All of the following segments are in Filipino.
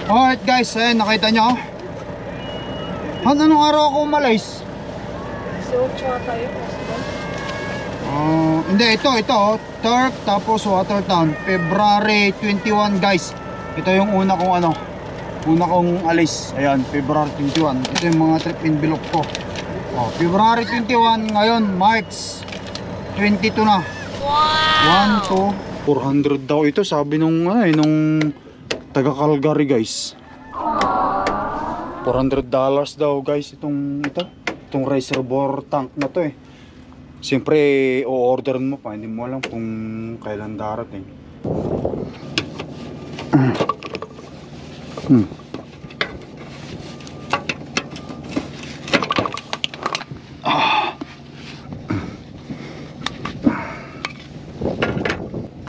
Alright guys, ayan, nakita nyo. Anong araw ako umalis? So, tsaka tayo Hindi, ito Turk tapos Watertown, February 21 guys. Ito yung una kong alis. Ayan, February 21. Ito yung mga trip envelope ko. February 21 ngayon, March 22 na. Wow! 1, 2, 400 daw ito, sabi nung taga Calgary guys. $400 daw guys itong reservoir tank na to eh. Siyempre o-orderin mo pa, hindi mo alam kung kailan darating.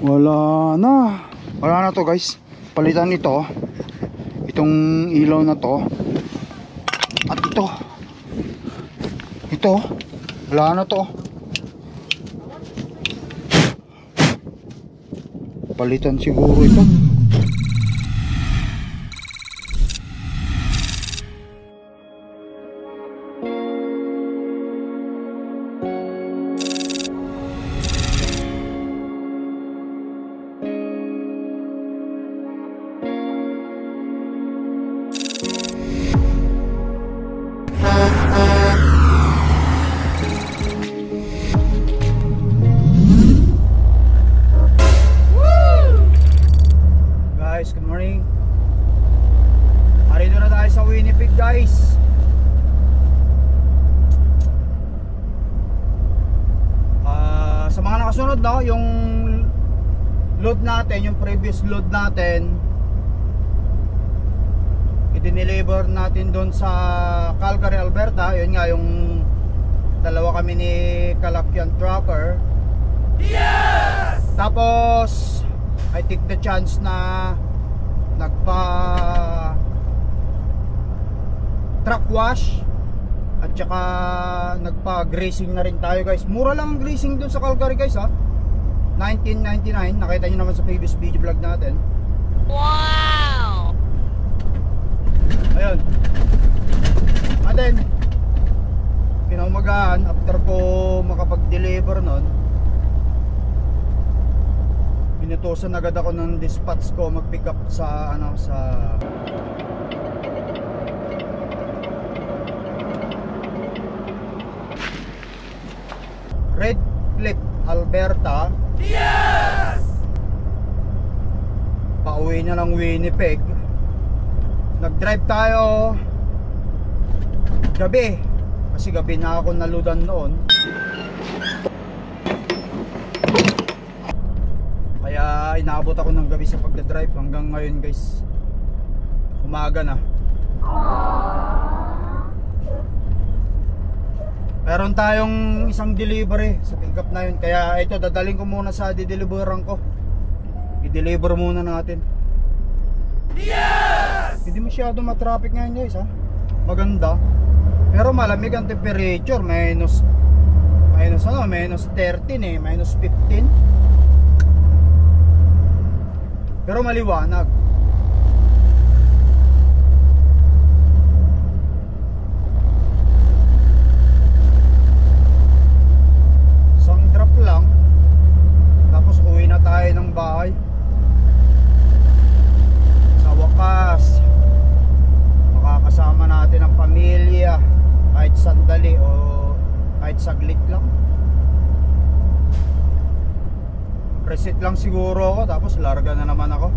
Wala na to guys. Palitan ito, itong ilaw na to, at ito wala na to. Palitan siguro ito. Good morning. Marito na tayo sa Winnipeg guys. Sa mga nakasunod yung load natin, yung previous load natin, i-deliver natin doon sa Calgary, Alberta. Yun nga, yung dalawa kami ni Kalakyan Trucker. Yes! Tapos I take the chance na truck wash at saka nagpa-grazing na rin tayo guys. Mura lang ang grazing dun sa Calgary guys ha. $19.99. Nakita nyo naman sa previous video vlog natin. Wow! Ayun. And then kinaumagahan, after ko makapag-deliver nun, pinutusan agad ako ng dispatch ko mag-pick up sa Red Cliff, Alberta. Yes! Pauwi na ng Winnipeg. Nag-drive tayo gabi kasi gabi na ako naludan noon. Kaya inaabot ako ng gabi sa pagdadrive hanggang ngayon guys. Umaga na. Meron tayong isang delivery sa pick up na yun. Kaya ito, dadaling ko muna sa dideliveran ko. I-deliver muna natin. Yes! Hindi masyado matraffic ngayon guys ha. Maganda. Pero malamig ang temperature. Minus 13 minus 15. Pero maliwanag. Isang drop lang, tapos uwi na tayo ng bahay. Sa wakas, makakasama natin ang pamilya kahit sandali o kahit saglit lang. Reset lang siguro ako, tapos larga na naman ako.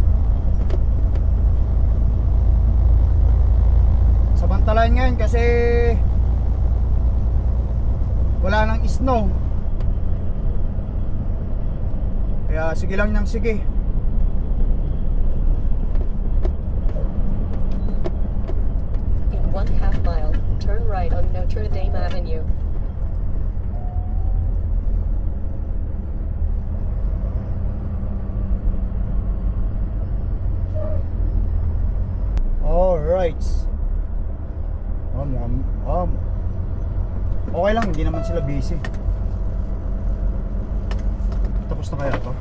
Samantalahin ngayon kasi wala nang snow. Kaya sige lang nang sige. In 1/2 mile, turn right on Notre Dame Avenue. Alright. Okay lang, hindi naman sila busy. Tapos na kaya to?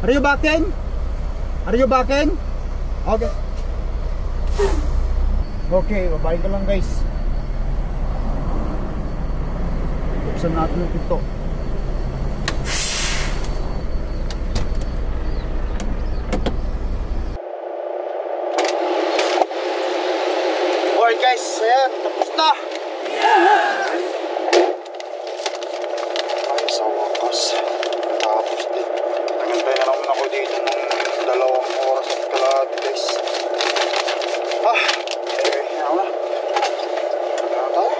Are you back in? Are you backing? Okay. Okay, babayin ka lang guys. Buksan natin yung pinto. Alright guys, ayan, tapos na. Ay, sa wakas. Tapos din. Nagantay na naman ako dito ng 2 oras at kalahati guys. Yan na. Yan tayo.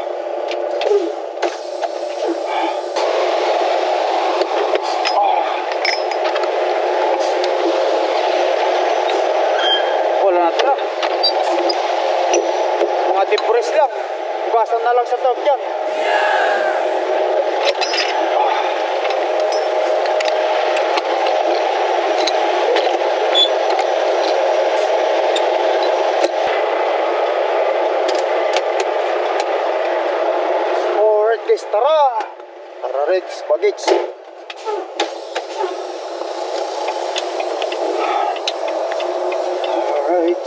Wala na tira. Mga depress lang. Ugasan na lang sa tawag yan. Alright guys, tara! Tara Reds, bagits. Alright.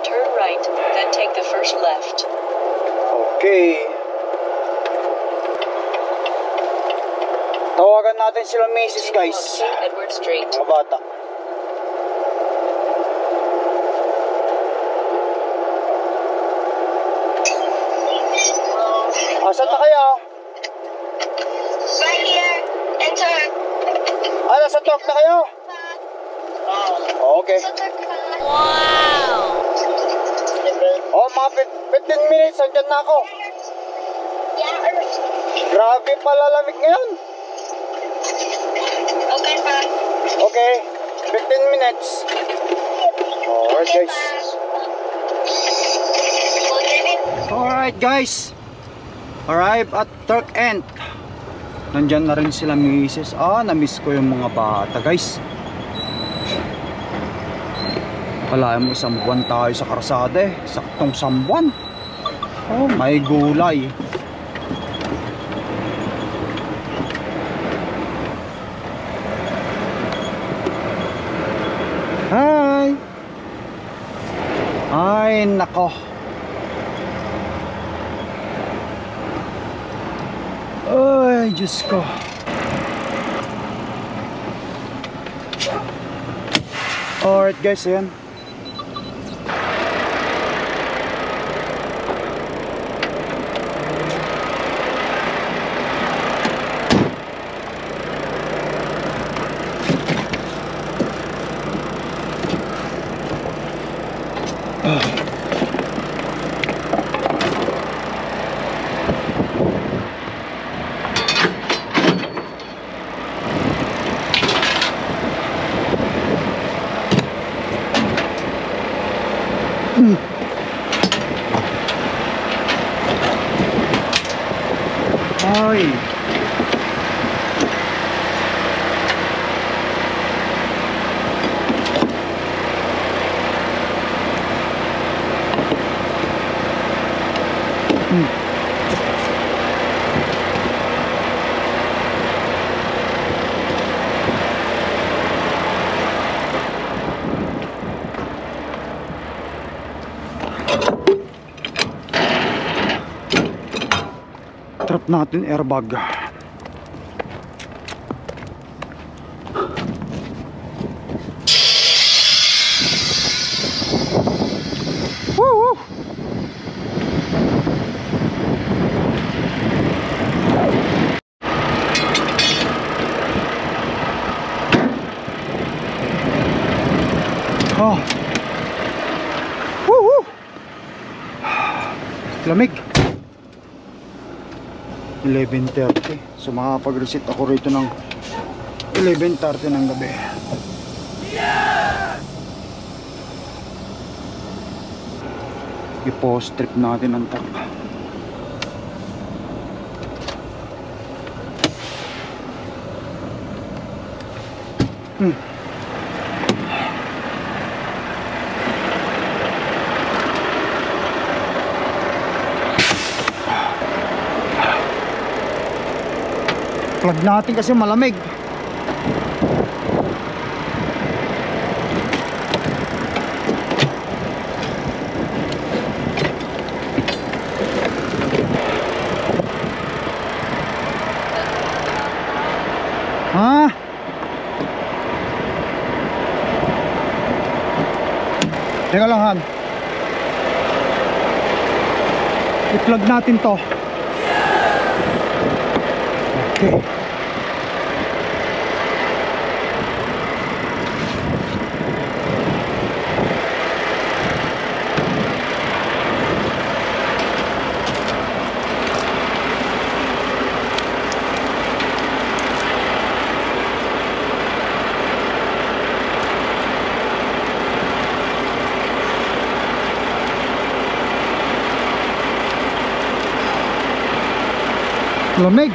Turn right, then take the first left. Okay. Tawagan natin sila Macy's guys. King Edward Street. Mga bata. Asan na kaya? Right here. Enter. Nasa talk na kayo? Okay. Wow. Mga 15 minutes, andyan na ako. Yeah. Grabe pala lamig ngayon. Okay, pa. Okay, 15 minutes. Alright guys. Alright guys. Arrive at Turk End. Nandyan na rin sila Mrs. Na-miss ko yung mga bata guys. Kalahin mo 1 buwan tayo sa karsada eh. Saktong 1 buwan. Oh, may gulay. Hi. Ay, nako. Ay, Diyos ko. Alright guys, ayan. Ay. Trap natin airbag. Woo! Oh. Woo! Lamig. 11:30. So makapag-reset ako rito ng 11:30 ng gabi. I-post trip natin ang truck. Plug natin kasi malamig. Ha? Teka lang, Han. I-plug natin to. Okay. Lamig.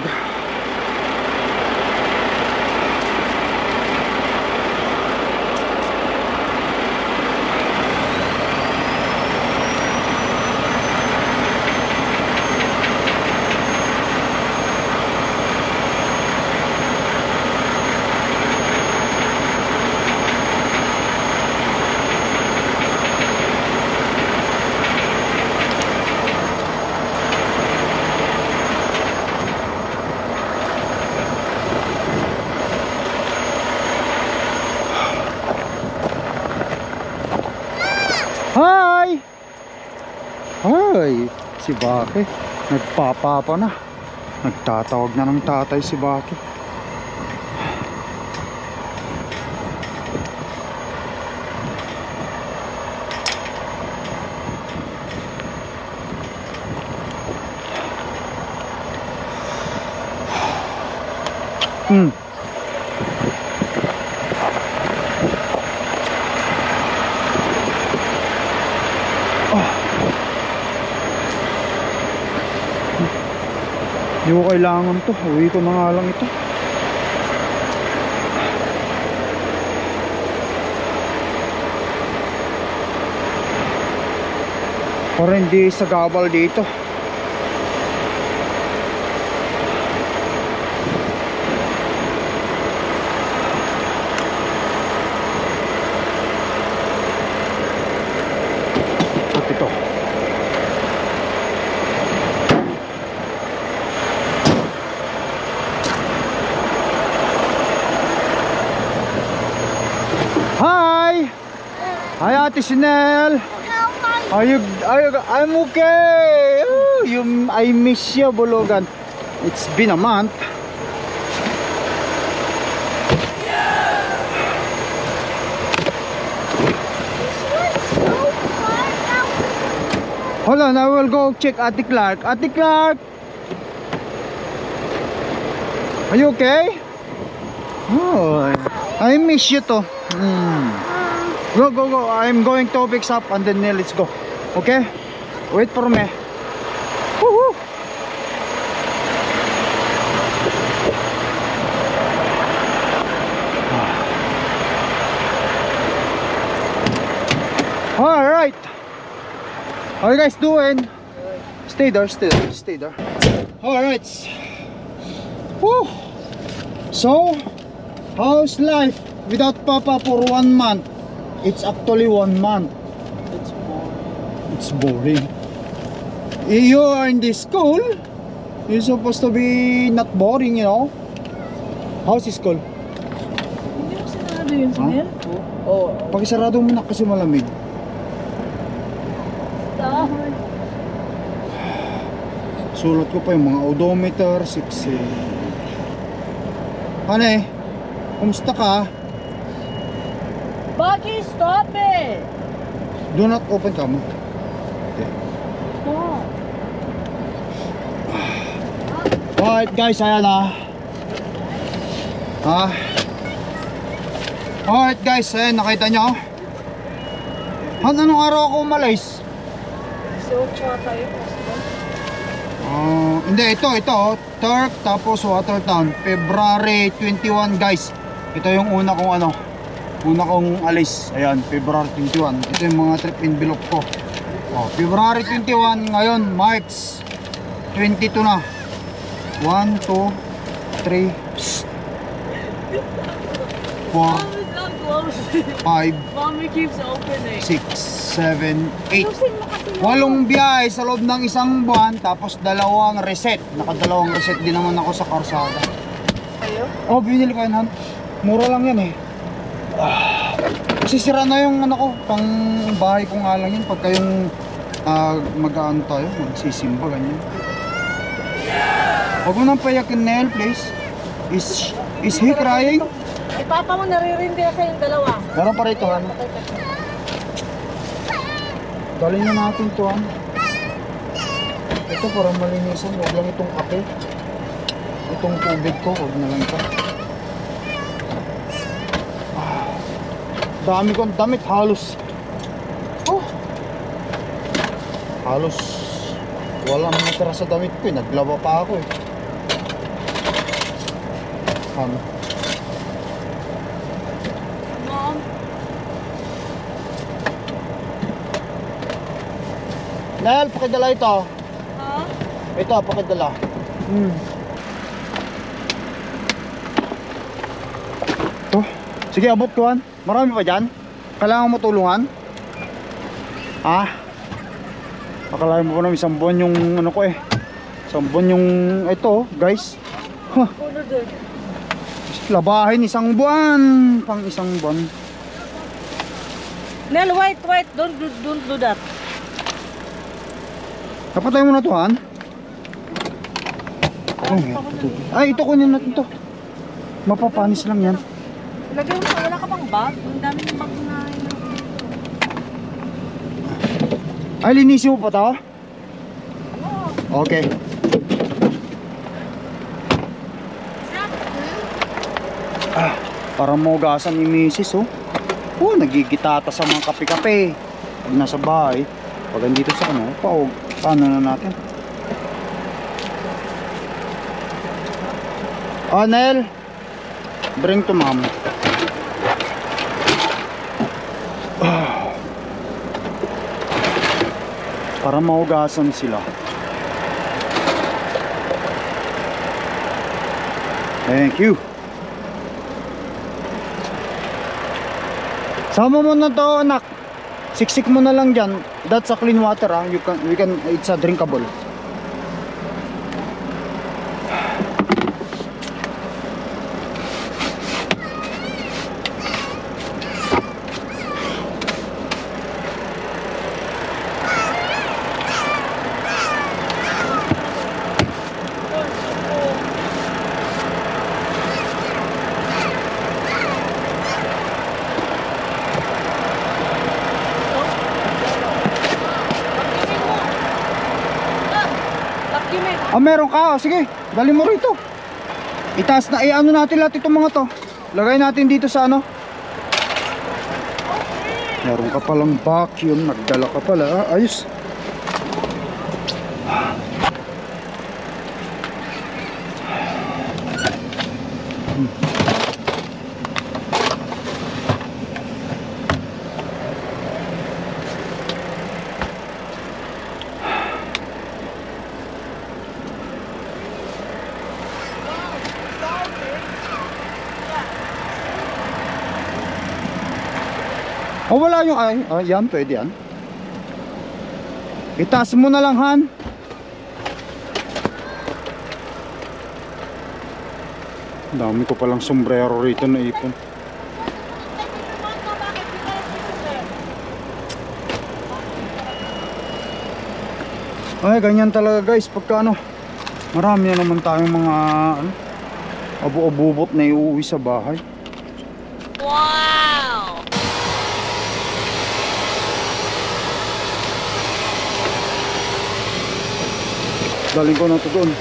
Hi! Hi! Si Baki nagpapapa na. Nagtatawag na ng tatay si Baki. Hindi ko kailangan to. Uwi ko na nga lang ito. Para hindi sagabal dito. At ito. Hi! Hi, Ate Sinel! I'm okay! Oh, I miss you, Bulugan. It's been a month. Hold on, I will go check Ate Clark. Ate Clark! Are you okay? Oh, I miss you too. Go, go, go. I'm going to fix up and then let's go. Okay? Wait for me. Woohoo! Alright. How are you guys doing? Stay there, stay there. Alright. Woo! So, how's life without Papa for 1 month? It's actually 1 month. It's boring. You are in this school. You're supposed to be not boring, you know. How's the school? Hindi mo sinarado yun sa mail? Oo. Pakisarado mo na kasi malamig. Stop. Sulat ko pa yung mga odometer, 6. Ano eh? Kumusta ka? Baki, stop it! Do not open camera. Okay. Stop. Alright guys, ayan na. Alright guys, ayan, nakita nyo. Anong araw ako umalis? So, tsaka tayo. Hindi, ito Turk tapos Watertown, February 21 guys. Ito yung una kong alis. Ayan, February 21. Ito yung mga trip envelope ko. February 21 ngayon, March 22 na. 1, 2, 3, 4, It's not close. 5, Mommy keeps opening. 6, 7, 8. Closing mo kasi yun. 8 biyahe sa loob ng isang buwan, tapos 2 reset. Nakadalawang reset din naman ako sa karsada. Kayo? Oh, binili ko yun, Han. Mura lang yan eh. Kasi sira na yung ano ko, pang bahay ko nga lang yun. Pagka yung mag-ano tayo, magsisimba, ganyan. Huwag mo nang payakin, Nel, please. Is he crying? Ay, papa mo naririndi na sa yung dalawa. Meron pa rito, Han. Dalhin na natin to, Han. Ito parang malinisan. Huwag lang itong kape. Itong tubig ko, huwag na lang ito. Dami kong damit, halos. Oh. Halos walang natira sa damit ko eh. Naglawa pa ako eh. Ano? Mom. Nel, pakidala ito. Ha? Ito, pakidala. Ito. Sige, abot ko, Han. Marami pa dyan. Kailangan mo tulungan. Akalain mo pa naman isang buwan yung ano ko eh. Isang buwan yung ito, guys. Huh. Puno din. Labahin isang buwan. Pang isang buwan. Nel, wait. Don't do that. Kapatay mo na to, Han. Ay, ito kunin natin to. Mapapanis lang yan. Lagay mo, wala ka pang bag? Ang dami ng bag na Ay, linisin mo pa to? Okay. Para maugasan ni Mrs. oh. Oh, nagigitata sa mga kape-kape. Pag nasa bahay, pag andito sa ano, paano na natin? Oh, Nel. Bring to mom. Para maugasan sila. Thank you. Sama mo na to, anak. Siksik mo na lang dyan. That's a clean water, ah. It's a drinkable. Meron ka. Sige, dali mo rito. Itaas na, ano natin lahat itong mga to. Lagay natin dito sa ano. Meron ka palang vacuum. Nagdala ka pala. Ayos. Oh, wala yung yan, pwede yan. Itaas mo na lang, Han. Dami ko palang sombrero rito na ipon. Ay, ganyan talaga guys. Pagka ano, marami na naman tayong mga abu-abubot na iuwi sa bahay. Wow! Daling ko na ito doon.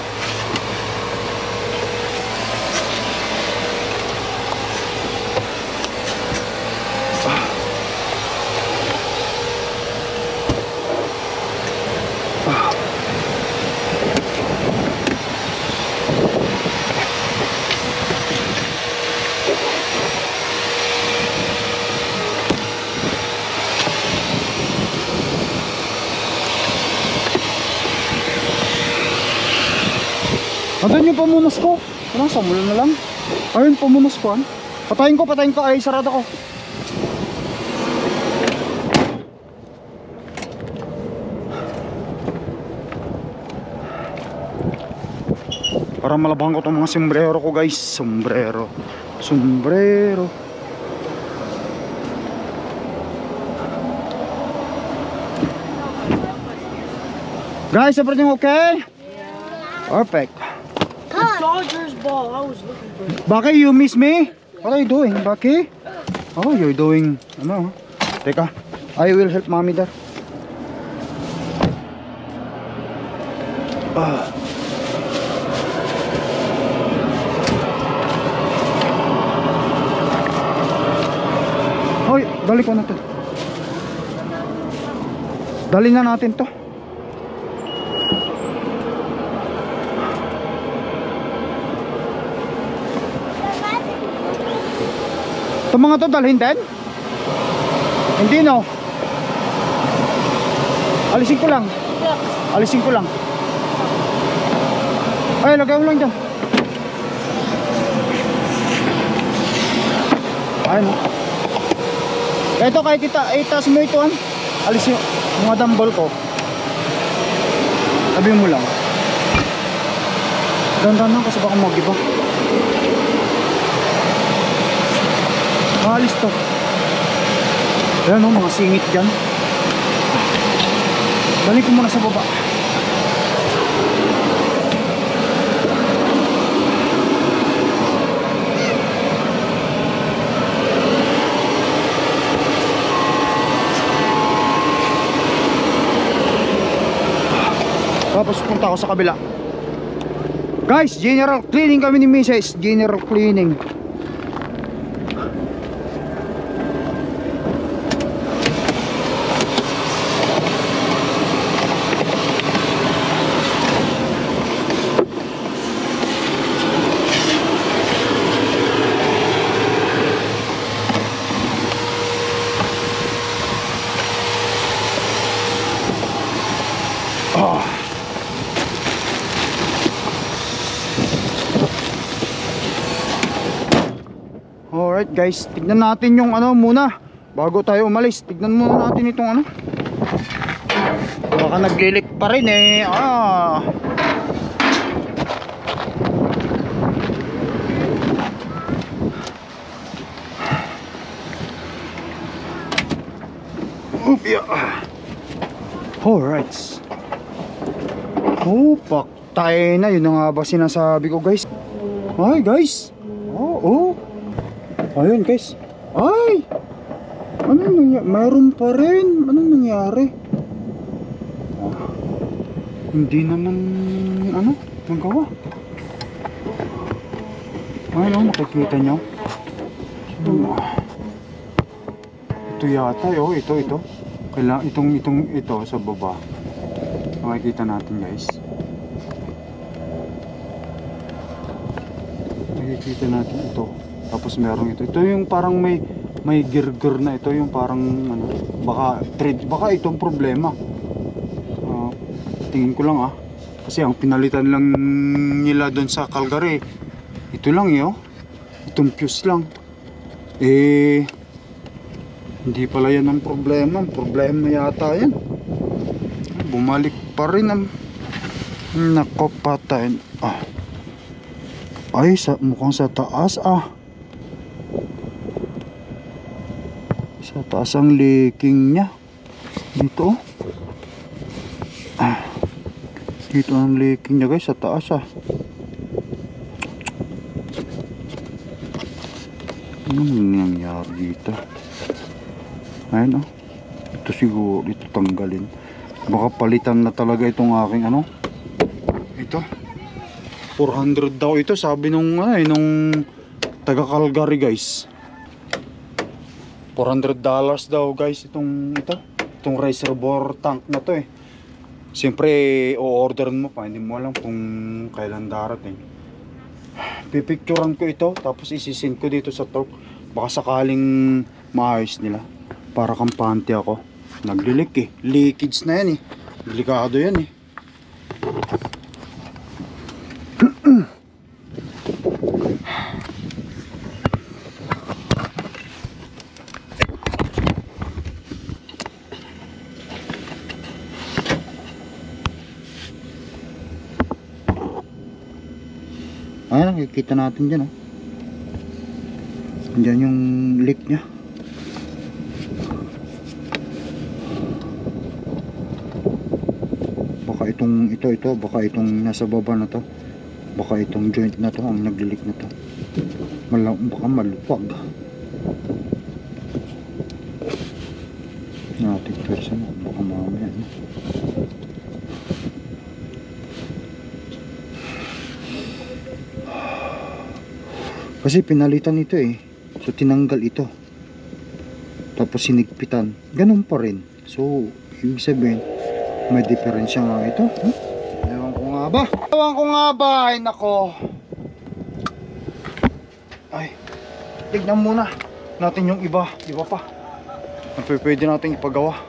Andun yung pamunas ko. Ano, samula na lang. Ayun, pamunas ko. Patayin ko. Ay, sarado ko. Para malabhan ko itong mga sombrero ko, guys. Sombrero. Guys, everything okay? Perfect. Dodgers ball. I was looking for it. Baki, you miss me? What are you doing, Baki? Oh, you're doing, ano? Teka, I will help mommy there. Hoy, dali ko na to. Dali na natin to. Itong mga to dalhin din? Hindi, no? Alisin ko lang. Ay, lagay mo lang dyan. Ayun, no? Ito kahit itaas mo ito, alisin yung mga dumbbell ko. Tabi mo lang. Dandan lang kasi baka mag-iba. Alis to. Ayan o, mga singit dyan. Dali ko muna sa baba. Tapos punta ako sa kabila. Guys, general cleaning kami ni Mrs. General cleaning. Alright guys, tignan natin yung ano muna bago tayo umalis. Tignan muna natin itong ano. Baka naglilik pa rin eh. Alright. Oh, paktay na. Yun na nga ba sinasabi ko, guys. Ay guys. Oh. Ayun guys. Ay! Anong nangyari? Mayroon pa rin. Anong nangyari? Hindi naman ano? Nagawa. Ayun, makikita nyo. Ito yata. Oh, ito. Kailangan ito sa baba. Makikita natin guys. Makikita natin ito. Tapos meron ito. Ito yung parang may girger na ito, yung parang ano, baka itong problema. Tingin ko lang kasi ang pinalitan lang nila doon sa Calgary. Ito lang itong fuse lang. Hindi pala yan ang problema. Ang problema yata yan. Bumalik pa rin ang nako patay. Ay, mukhang sa taas sa taas ang leaking nya dito. Dito ang leaking nya guys, sa taas Anong nangyari dito? Ayun ito siguro, ito tanggalin. Baka palitan na talaga itong aking ito 400 daw ito, sabi nung taga Calgary guys. $400 daw guys itong reservoir tank na to Siyempre o-orderan mo pa, hindi mo alam kung kailan darating. Pipicturean ko ito tapos isisend ko dito sa talk. Baka sakaling maayos nila. Para kampante ako. Naglilik leakage na yan delikado yan Ayan, nakikita natin dyan, oh. Andyan yung leak nya. Baka ito, baka itong nasa baba na to. Baka itong joint na to ang nagli-leak na to. Baka malupag. Natin persa mo, baka mamaya, no? Kasi pinalitan ito eh. So tinanggal ito. Tapos sinigpitan. Ganun pa rin. So ibig sabihin may diferensya nga ito. Ewan ko nga ba? Ewan ko nga ba? Ay nako. Ay. Tignan muna natin yung iba. Iba pa. Pwede natin ipagawa.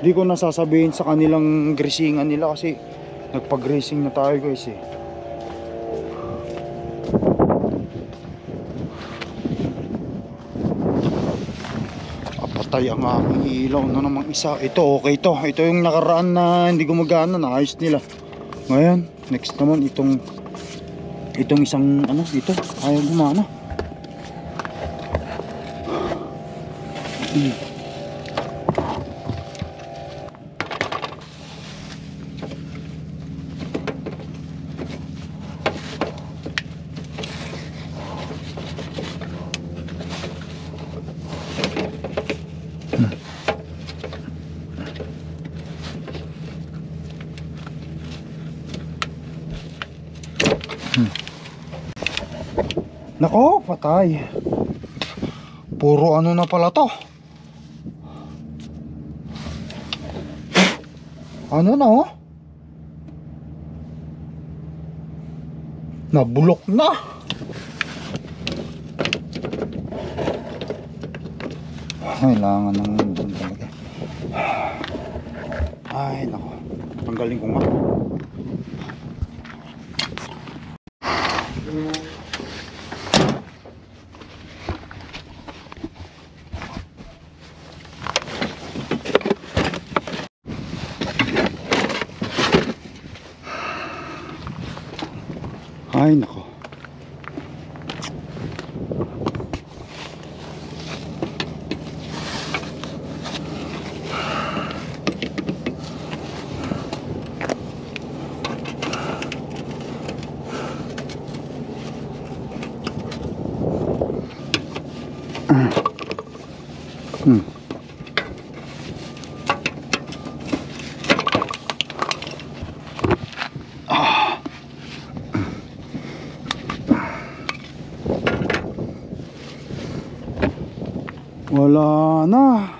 Hindi ko nasasabihin sa kanilang greasingan nila kasi nagpag-greasing na tayo guys eh. Patay ang aking ilaw na namang isa. Ito okay to. Ito yung nakaraan na hindi gumagana, naayos nila. Ngayon next naman itong isang ano dito ayaw gumana. Nako, patay. Puro ano na pala to. Ano na oh? Nabulok na. Kailangan ng doon talaga. Ay, nako. Tanggalin ko nga. Ay nako. Wala na.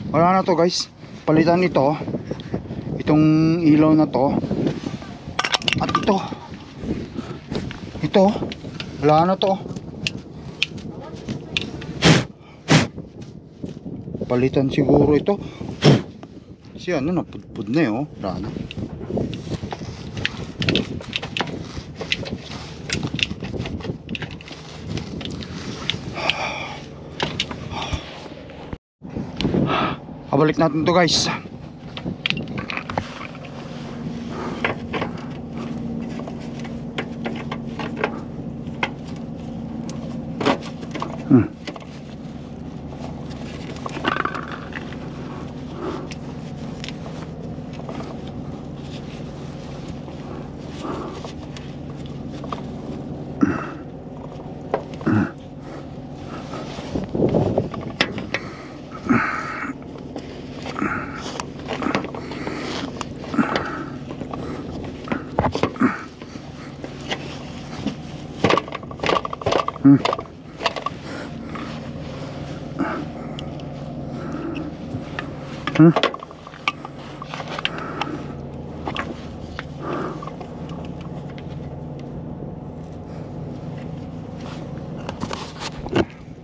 Wala na to guys. Palitan ito. Itong ilaw na to. At ito. Ito. Wala na to. Palitan siguro ito. Kasi ano, napudpud na eh oh. Wala na. Balik natin to guys.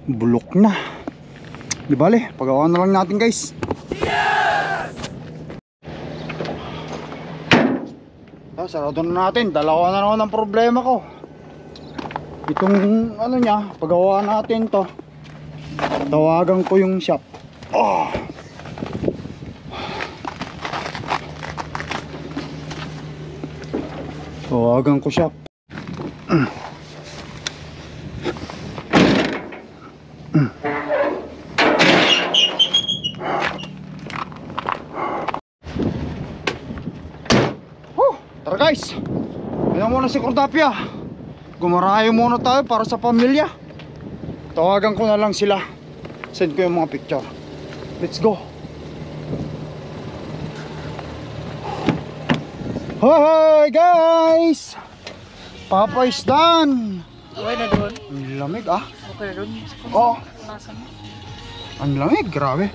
Bulok na. Di bale, pagawa na lang natin guys. Yes! Sarado na natin. Dalawa na naman ang problema ko. Itong ano niya, pagawa natin to. Tawagan ko yung shop. Tawagan ko siya. Tara guys, ayan muna si Cordapia. Gumarayo muna tayo para sa pamilya. Tawagan ko na lang sila. Send ko yung mga picture. Let's go. Hi guys, Papa is done. Okay na doon. Ang lamig ah. Okay na doon. Oh, Nasa mo. ang lamig, grabe.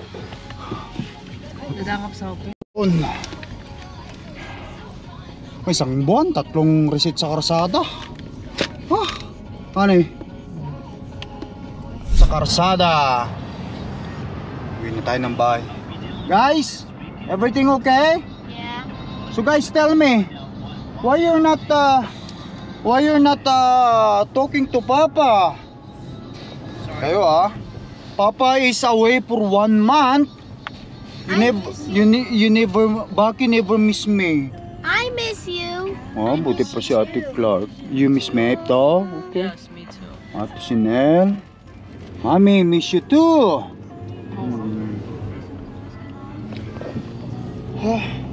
Dadangap sa okay. May isang buwan, 3 receipt sa karsada. Ano eh? Sa karsada. Uwi na tayo ng bahay. Guys, everything okay? Yeah. So guys, tell me, why you're not talking to Papa? Kayo Papa is away for 1 month. You never, Baki never miss me. I miss you. Oh, buti pa si Ate Clark. You miss me ito? Okay. Yes, me too. Ate Sinel. Mommy, miss you too.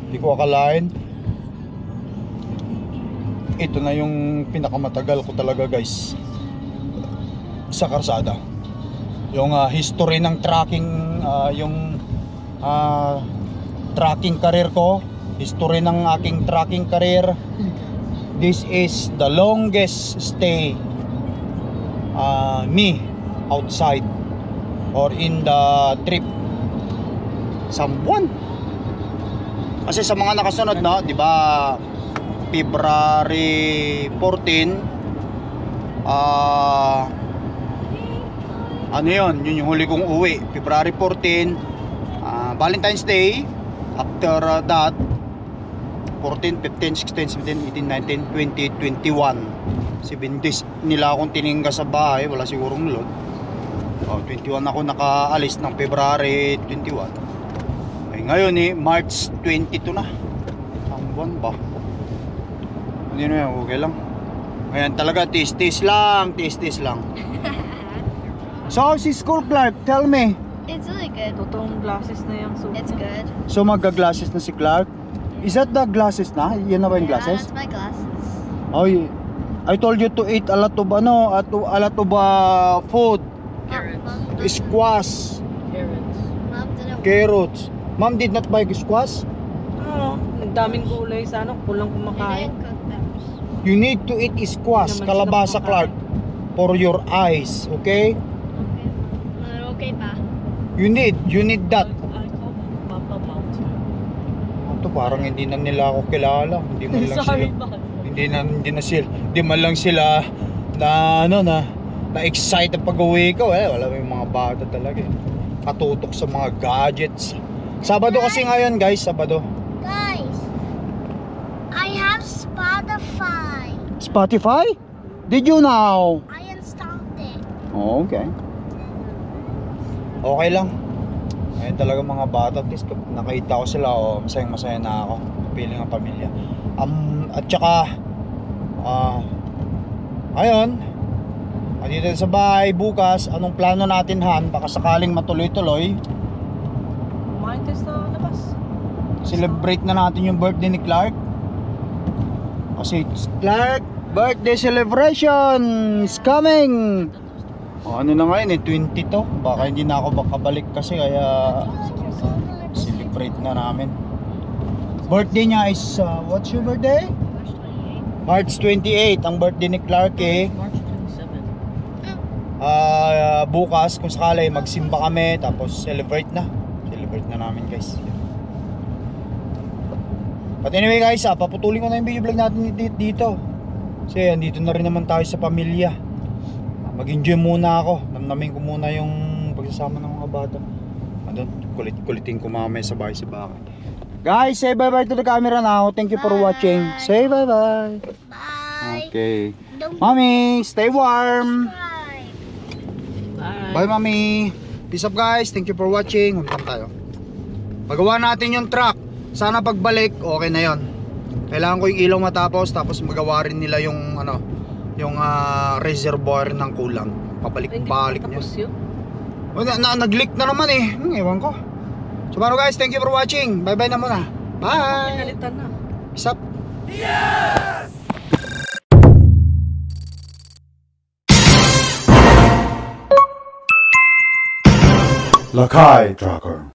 Hindi ko akalain. Ito na yung pinakamatagal ko talaga guys sa karsada. Yung history ng tracking, tracking career ko. History ng aking tracking career. This is the longest stay me outside or in the trip. Sambuan. Kasi sa mga nakasunod no, 'di ba? February 14 ano 'yon? Yun yung huli kong uwi. February 14 Valentine's Day. After that 14, 15, 16, 17, 18, 19, 20, 21 7 days nila akong tiningga sa bahay. Wala sigurong load. 21 ako nakaalis ng February 21. Ay ngayon March 22 na. Ang buwan ba? Hindi na yan, okay lang. Ngayon talaga tis-tis lang. So how's si school, Clark? Tell me. It's really good. Totoong glasses na yung suit. It's good. So magga-glasses na si Clark? Is that the glasses na? Yan na ba yung glasses? Yeah, that's my glasses. Oh, I told you to eat a lot of food. Carrots. Squash, Carrots. Mom didn't. carrots. Mom did not buy squash. Oo. Ang daming gulay sa kulang We kumakain. didn't cook those. You need to eat squash, Naman kalabasa, sila Clark, for your eyes, okay? Okay, pa. You need that. I call Papa Mountain. Ito parang hindi na nila ako kilala. Hindi man lang Sorry sila. ba? Hindi man lang sila na excited pag uwi ko. Wala yung mga bata talaga katutok sa mga gadgets. Sabado kasi ngayon guys, Sabado. Guys, I have Spotify. Spotify? Did you know? I installed it. Oh, okay. Okay lang. Ayun talaga mga bata, at least nakita ko sila, masayang masaya na ako. Feeling ng pamilya. At saka ayun, dito sa bahay bukas, anong plano natin Han? Baka sakaling matuloy-tuloy, Kumain tayo sa labas. celebrate na natin yung birthday ni Clark. Kasi Clark, birthday celebration is coming. Ano na ngayon 20 to. Baka hindi na ako makabalik kasi kaya celebrate na namin. Birthday niya is what's your birthday? March 28 ang birthday ni Clark March 27. bukas kung sakali magsimba kami tapos celebrate na namin guys. But anyway guys, paputulin ko na yung video vlog natin dito kasi andito na rin naman tayo sa pamilya. Mag-enjoy muna ako, namnamin ko muna yung pagsasama ng mga bata. Kulit-kulitin ko mamaya sa bahay sa bakit. Guys, say bye bye to the camera now. Thank you for watching. Say bye bye. Bye. Okay. Don't Mommy, stay warm. subscribe. Bye. Bye Mommy. Peace up guys. Thank you for watching. Huntang tayo. Pagawa natin yung truck. Sana pagbalik, okay na yon. Kailangan ko yung ilaw matapos, tapos magawa rin nila yung ano, yung reservoir ng coolant. Pabalik-balik niya. Tapos yun. Nag-leak na naman eh. Ewan ko. So paano guys, thank you for watching. Bye-bye na muna. Bye! Pinalitan na. Peace up. Lakai Tracker.